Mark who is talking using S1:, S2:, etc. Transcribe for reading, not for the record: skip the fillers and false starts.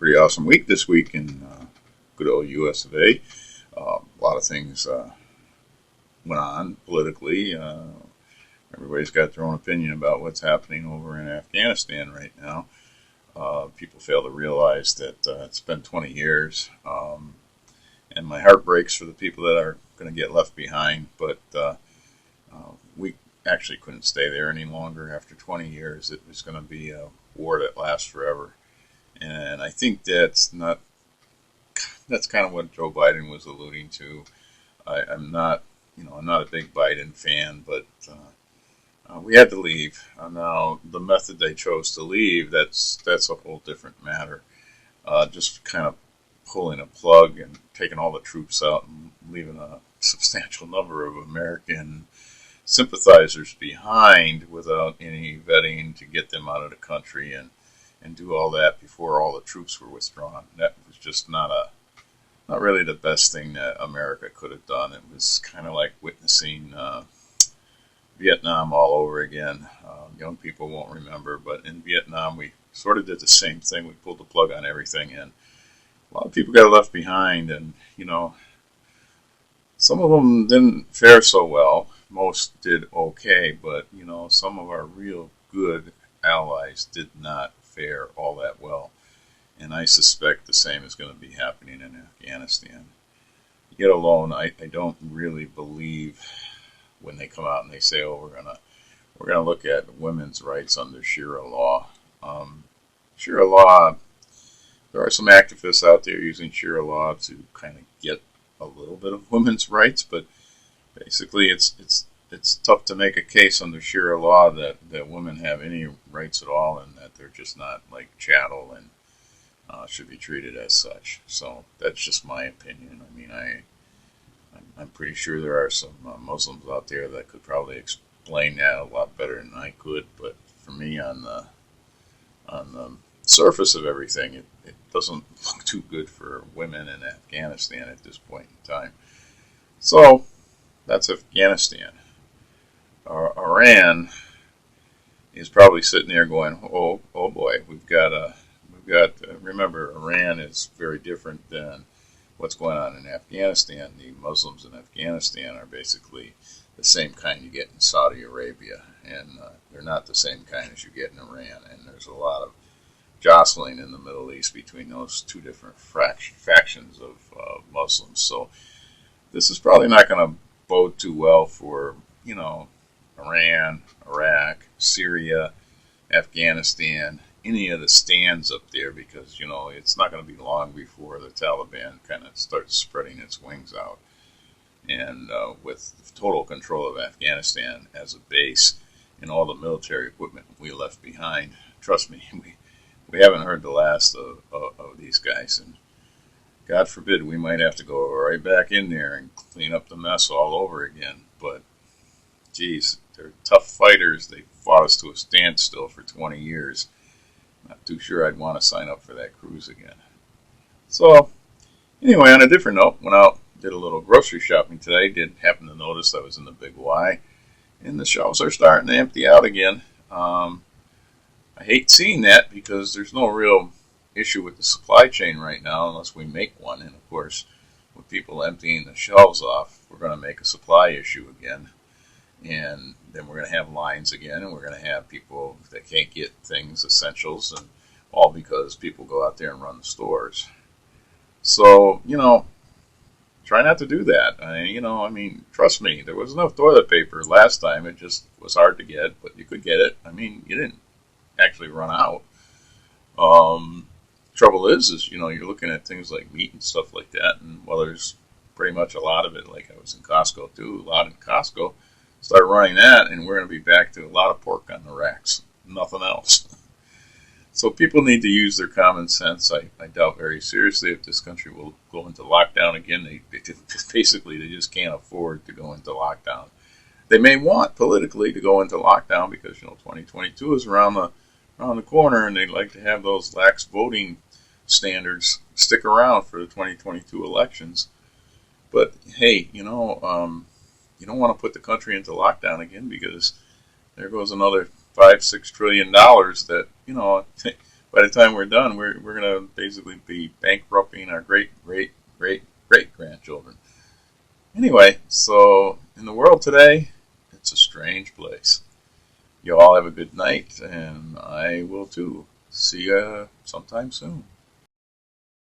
S1: pretty awesome week this week in good old US of A. A lot of things went on politically. Everybody's got their own opinion about what's happening over in Afghanistan right now. People fail to realize that it's been 20 years, and my heart breaks for the people that are going to get left behind. But we actually couldn't stay there any longer. After 20 years, it was going to be a war that lasts forever. And I think that's kind of what Joe Biden was alluding to. I'm not a big Biden fan, but we had to leave. Now, the method they chose to leave, that's a whole different matter. Just kind of pulling a plug and taking all the troops out and leaving a substantial number of American sympathizers behind without any vetting to get them out of the country and do all that before all the troops were withdrawn. That was just not really the best thing that America could have done. It was kind of like witnessing Vietnam all over again. Young people won't remember, but in Vietnam we sort of did the same thing. We pulled the plug on everything, and a lot of people got left behind, and some of them didn't fare so well. Most did okay, but some of our real good allies did not fare all that well, and I suspect the same is going to be happening in Afghanistan. Yet alone, I don't really believe when they come out and they say, "Oh, we're gonna look at women's rights under Sharia law." Sharia law. There are some activists out there using Sharia law to kind of get a little bit of women's rights, but basically, it's tough to make a case under Sharia law that women have any rights at all, and that they're just not like chattel and should be treated as such. So that's just my opinion. I mean, I'm pretty sure there are some Muslims out there that could probably explain that a lot better than I could. But for me, on the surface of everything, it doesn't look too good for women in Afghanistan at this point in time. So that's Afghanistan. Iran is probably sitting there going, "Oh boy, we've got. Remember, Iran is very different than what's going on in Afghanistan. The Muslims in Afghanistan are basically the same kind you get in Saudi Arabia, and they're not the same kind as you get in Iran. And there's a lot of jostling in the Middle East between those two different factions of Muslims. So this is probably not going to bode too well for Iran, Iraq, Syria, Afghanistan, any of the stands up there, because it's not going to be long before the Taliban kind of starts spreading its wings out. And with total control of Afghanistan as a base and all the military equipment we left behind, trust me, we haven't heard the last of these guys. And God forbid we might have to go right back in there and clean up the mess all over again. But geez, they're tough fighters. They fought us to a standstill for 20 years. Not too sure I'd want to sign up for that cruise again. So, anyway, on a different note, went out, did a little grocery shopping today. Did happen to notice I was in the Big Y, and the shelves are starting to empty out again. I hate seeing that because there's no real issue with the supply chain right now unless we make one. And, of course, with people emptying the shelves off, we're going to make a supply issue again. And then we're going to have lines again, and we're going to have people that can't get things, essentials, and all because people go out there and run the stores. So, try not to do that. I mean, trust me, there was enough toilet paper last time. It just was hard to get, but you could get it. I mean, you didn't actually run out. Trouble is you're looking at things like meat and stuff like that, and there's pretty much a lot of it. Like I was in Costco too, a lot in Costco. Start running that, and we're going to be back to a lot of pork on the racks. Nothing else. So people need to use their common sense. I doubt very seriously if this country will go into lockdown again. They just can't afford to go into lockdown. They may want politically to go into lockdown because 2022 is around the corner, and they'd like to have those lax voting standards stick around for the 2022 elections. But hey, you don't want to put the country into lockdown again because there goes another $5-6 trillion that by the time we're done, we're going to basically be bankrupting our great grandchildren. Anyway, so in the world today, it's a strange place. You all have a good night, and I will too. See you sometime soon.